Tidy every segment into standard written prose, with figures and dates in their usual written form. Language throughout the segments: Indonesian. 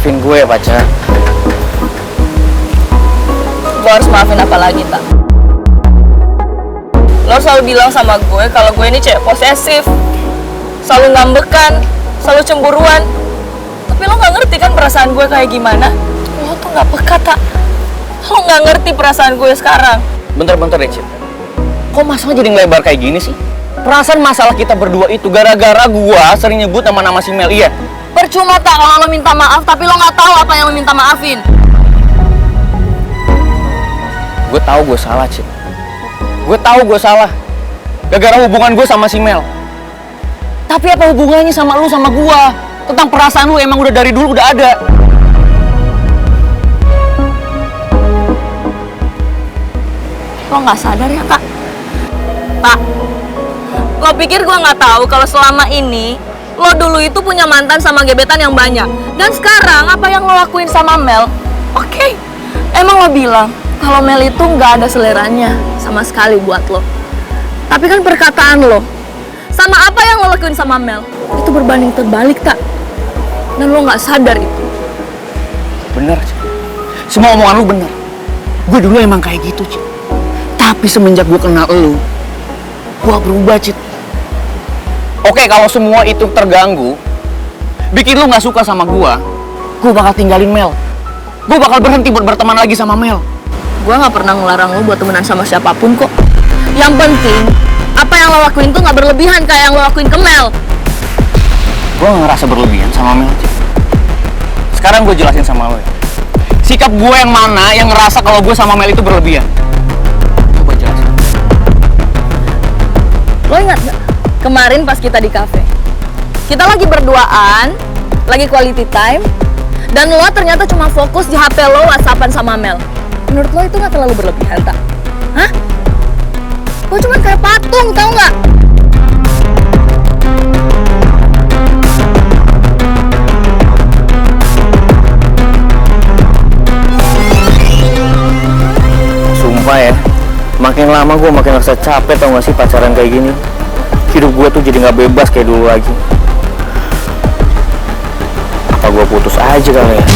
maafin gue ya pacar. Gue harus maafin apa lagi, Tak? Lo selalu bilang sama gue kalau gue ini cewek posesif, selalu ngambekan, selalu cemburuan. Tapi lo gak ngerti kan perasaan gue kayak gimana? Lo tuh gak peka, Tak. Lo gak ngerti perasaan gue sekarang. Bentar deh, Cid. Kok masalah jadi ngelebar kayak gini sih? Perasaan masalah kita berdua itu gara-gara gua sering nyebut nama-nama si Mel, iya? Percuma, Tak, kalau lo minta maaf, tapi lo gak tahu apa yang lo minta maafin. Gue tahu gue salah, Cid. Gue tahu gue salah. Gara-gara hubungan gue sama si Mel. Tapi apa hubungannya sama lu sama gua? Tentang perasaan lu emang udah dari dulu udah ada. Lo nggak sadar ya, Kak? Tak, lo pikir gue nggak tahu kalau selama ini lo dulu itu punya mantan sama gebetan yang banyak. Dan sekarang apa yang lo lakuin sama Mel? Oke, emang lo bilang kalau Mel itu nggak ada seleranya sama sekali buat lo. Tapi kan perkataan lo sama apa yang lo lakuin sama Mel itu berbanding terbalik, Tak. Dan lo nggak sadar itu. Bener, Cid. Semua omongan lu bener. Gue dulu emang kayak gitu, Cid. Tapi semenjak gue kenal lu, gue berubah, Cid. Oke, kalau semua itu terganggu, bikin lu gak suka sama gue bakal tinggalin Mel. Gue bakal berhenti buat berteman lagi sama Mel. Gue gak pernah ngelarang lo buat temenan sama siapapun kok. Yang penting, apa yang lo lakuin tuh gak berlebihan kayak yang lo lakuin ke Mel. Gue gak ngerasa berlebihan sama Mel, Cid. Sekarang gue jelasin sama lo ya. Sikap gue yang mana yang ngerasa kalau gue sama Mel itu berlebihan. Coba jelasin. Lo ingat gak? Kemarin pas kita di kafe, kita lagi berduaan, lagi quality time, dan lo ternyata cuma fokus di HP lo whatsappan sama Mel. Menurut lo itu gak terlalu berlebihan, Tak? Hah? Lo cuma kayak patung, tau gak? Sumpah ya, makin lama gue makin rasa capek tau gak sih pacaran kayak gini. Hidup gue tuh jadi gak bebas kayak dulu lagi. Apa gue putus aja kali ya?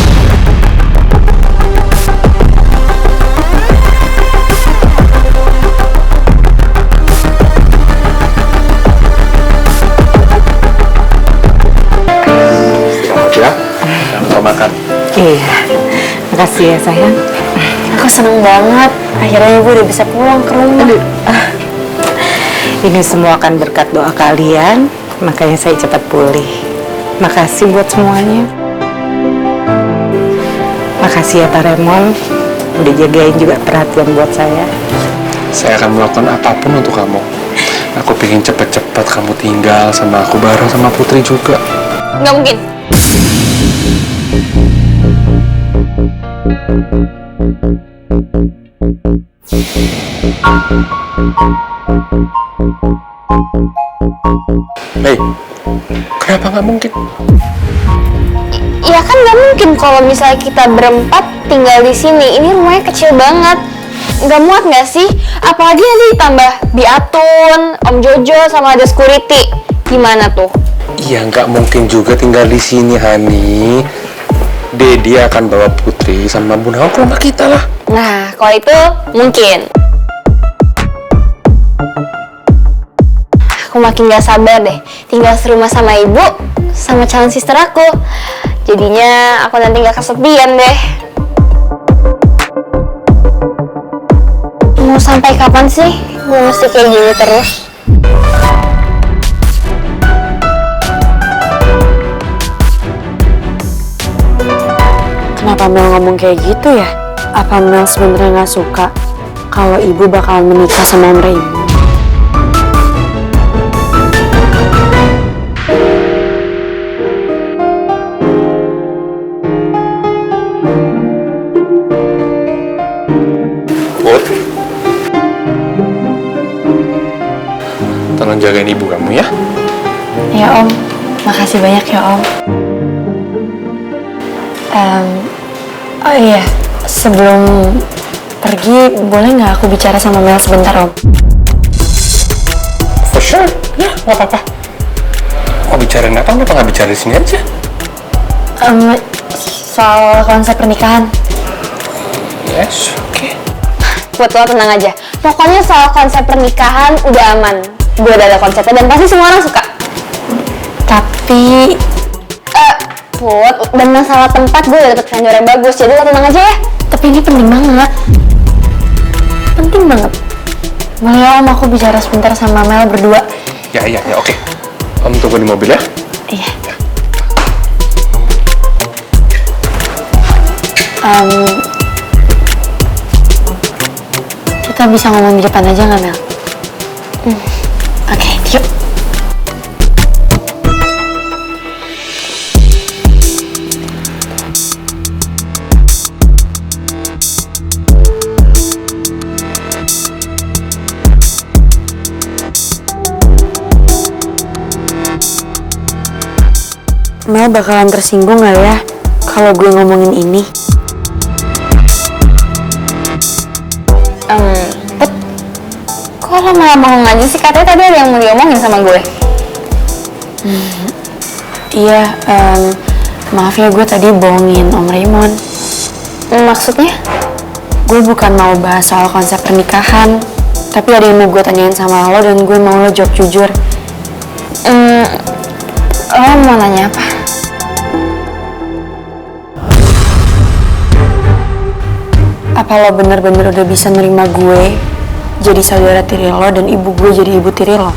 Selamat ya, jangan lupa makan. Iya, makasih ya sayang. Aku seneng banget, akhirnya ibu udah bisa pulang ke rumah. Ini semua akan berkat doa kalian, makanya saya cepat pulih. Makasih buat semuanya. Makasih ya Pak Remon, udah jagain juga perhatian buat saya. Saya akan melakukan apapun untuk kamu. Aku pengen cepet-cepet kamu tinggal sama aku bareng sama Putri juga. Nggak mungkin. Hei, kenapa nggak mungkin? Ya kan nggak mungkin kalau misalnya kita berempat tinggal di sini. Ini rumahnya kecil banget. Nggak muat nggak sih? Apalagi nanti ditambah Biatun, Om Jojo, sama ada security. Gimana tuh? Ya nggak mungkin juga tinggal di sini, Hani. Dedi akan bawa Putri sama Bu Nawang ke rumah kita lah. Nah, kalau itu mungkin. Aku makin gak sabar deh tinggal serumah sama ibu, sama calon sister aku. Jadinya aku nanti gak kesepian deh. Mau sampai kapan sih gue mesti kayak gini terus? Kenapa Mel ngomong kayak gitu ya? Apa Mel sebenarnya nggak suka kalau ibu bakalan menikah sama Om Raymond? Put, tolong jagain ibu kamu ya. Ya Om, makasih banyak ya Om. Oh iya, sebelum pergi boleh nggak aku bicara sama Mel sebentar Om? For sure, ya nggak apa-apa. Mau bicarain apa? Kenapa nggak bicara di sini aja? soal konsep pernikahan. Yes, oke. Buat lo tenang aja. Pokoknya soal konsep pernikahan udah aman. Gue udah ada konsepnya dan pasti semua orang suka. Tapi Put, dan masalah tempat gue udah dapet vendor yang bagus, jadi lo tenang aja ya. tapi ini penting banget. Penting banget. Boleh ya, Om, aku bicara sebentar sama Mel berdua? Ya, oke. Om tunggu di mobil ya. Iya. Kita bisa ngomong di depan aja nggak, Mel? Oke, yuk. Mel bakalan tersinggung gak ya kalau gue ngomongin ini? Put, kok lo malah bengong aja sih? Katanya tadi ada yang mau diomongin sama gue. Iya, maaf ya gue tadi bohongin Om Raymond. Maksudnya? Gue bukan mau bahas soal konsep pernikahan, tapi ada yang mau gue tanyain sama lo dan gue mau lo jawab jujur. Lo mau nanya apa? Apa lo bener-bener udah bisa nerima gue jadi saudara tiri lo dan ibu gue jadi ibu tiri lo?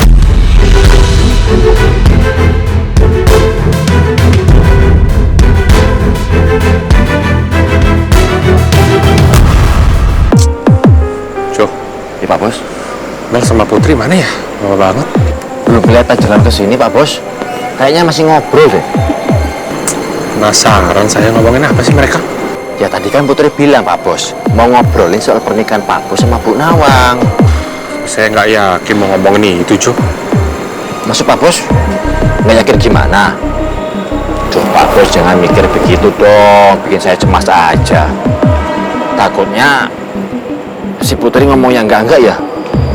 Jo, Ya Pak Bos, Mel sama Putri mana ya? Lama banget. belum kelihatan jalan ke sini Pak Bos. Kayaknya masih ngobrol deh. Penasaran saya ngomongin apa sih mereka? Ya tadi kan Putri bilang Pak Bos, mau ngobrolin soal pernikahan Pak Bos sama Bu Nawang. Saya nggak yakin mau ngomongin itu, Jo. Maksud Pak Bos, nggak yakin gimana? Duh Pak Bos jangan mikir begitu dong, bikin saya cemas aja. Takutnya si Putri ngomong yang enggak ya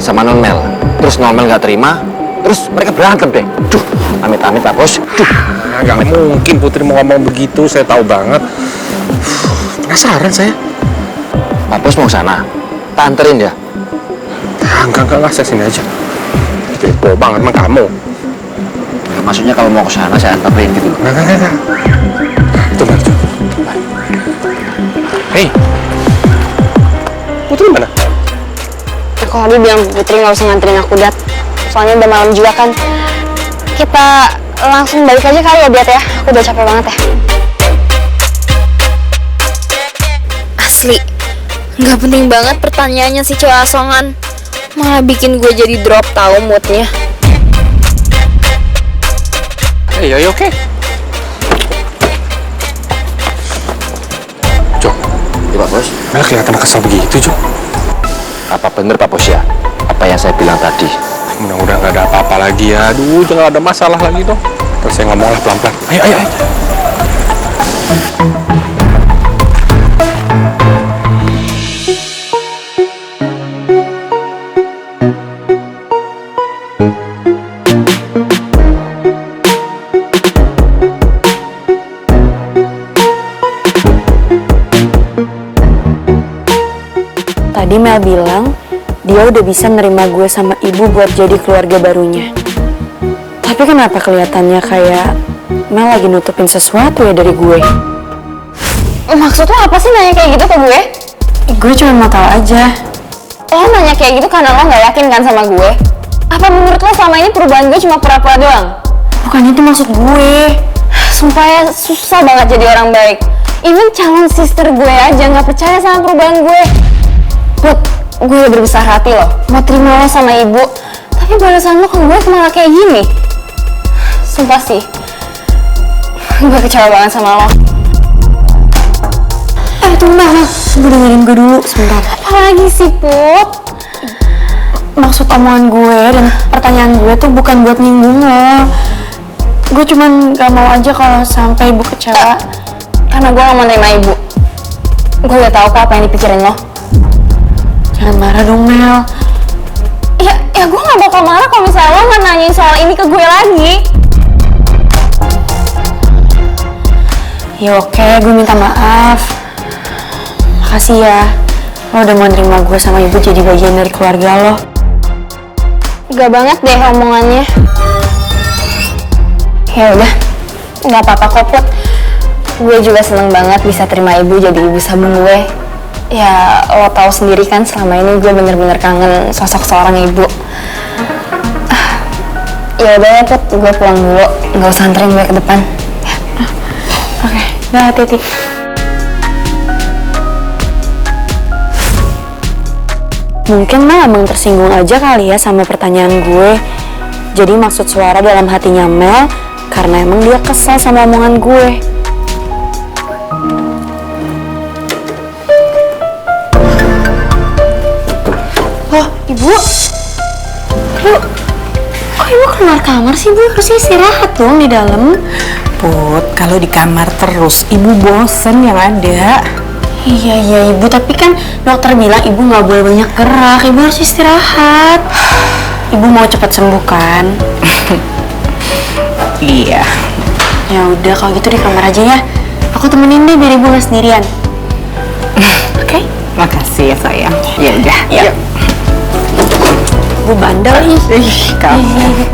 sama Non Mel. Terus Non Mel nggak terima, terus mereka berantem deh. Duh, amit-amit Pak Bos. Duh, Ya, nggak mungkin Putri mau ngomong begitu, saya tahu banget. Penasaran saya. Pak Bos mau sana, tak anterin ya? Enggak, saya sini aja. Kepo banget emang kamu. Ya, maksudnya kalau mau ke sana saya anterin gitu loh. Enggak. Tunggu. Hei. Putri mana? Kalau Abi bilang Putri nggak usah nganterin aku, Dat. Soalnya udah malam juga kan. Kita langsung balik aja kali ya, Dat ya. Aku udah capek banget ya. Asli, nggak penting banget pertanyaannya si cewek asongan. Malah bikin gue jadi drop tahu moodnya. Hey, oke. Jo, Ya Pak Bos, Mel kelihatan kesal begitu, Jo. apa bener Pak Bos ya? Apa yang saya bilang tadi? Mudah-mudahan nggak ada apa-apa lagi ya. Aduh, jangan ada masalah lagi dong. Terus saya ngomong lah pelan-pelan. Ayo. Tadi Mel bilang dia udah bisa nerima gue sama ibu buat jadi keluarga barunya. Tapi kenapa kelihatannya kayak Mel lagi nutupin sesuatu ya dari gue? Maksud lo apa sih nanya kayak gitu ke gue? Gue cuma mau tahu aja. Lo nanya kayak gitu karena lo nggak yakin kan sama gue? Apa menurut lo selama ini perubahan gue cuma pura-pura doang? Bukan itu maksud gue. Sumpah ya, susah banget jadi orang baik. Even calon sister gue aja nggak percaya sama perubahan gue. Put, gue udah berbesar hati loh, mau terima lo sama ibu. Tapi balasan lo ke gue malah kayak gini. Sumpah sih, gue kecewa banget sama lo. Tunggu Mel, gue dengerin gue dulu sebentar. Apalagi sih, Put? Maksud omongan gue dan pertanyaan gue tuh bukan buat nyinggung lo. Gue cuman gak mau aja kalau sampai ibu kecewa. Karena gue gak mau nerima ibu. Gue udah tahu kok apa yang dipikirin lo. Jangan marah dong Mel. Ya gue gak bakal marah kalau misalnya lo nggak nanyain soal ini ke gue lagi. Ya oke, gue minta maaf. Makasih ya, lo udah mau nerima gue sama ibu jadi bagian dari keluarga lo. Gak banget deh omongannya. Ya udah, nggak apa-apa kok Put. Gue juga seneng banget bisa terima ibu jadi ibu sabun gue. Ya lo tahu sendiri kan selama ini gue bener-bener kangen sosok seorang ibu. Ya udah ya Put, gue pulang dulu. Nggak usah anterin gue ke depan. Oke, dah hati-hati. Mungkin Mel emang tersinggung aja kali ya sama pertanyaan gue. Jadi maksud suara dalam hatinya Mel karena emang dia kesal sama omongan gue. Oh, Ibu? Kok Ibu keluar kamar sih, Bu? Harusnya istirahat dong di dalam. Put, kalau di kamar terus, ibu bosen yang ada. Iya Ibu, tapi kan dokter bilang Ibu nggak boleh banyak gerak, Ibu harus istirahat. Ibu mau cepat sembuh kan? Iya. Ya udah kalau gitu di kamar aja ya. Aku temenin deh biar Ibu nggak sendirian. Oke? Makasih ya sayang. Ya udah. Yuk. Bu bandel ih. Kamu.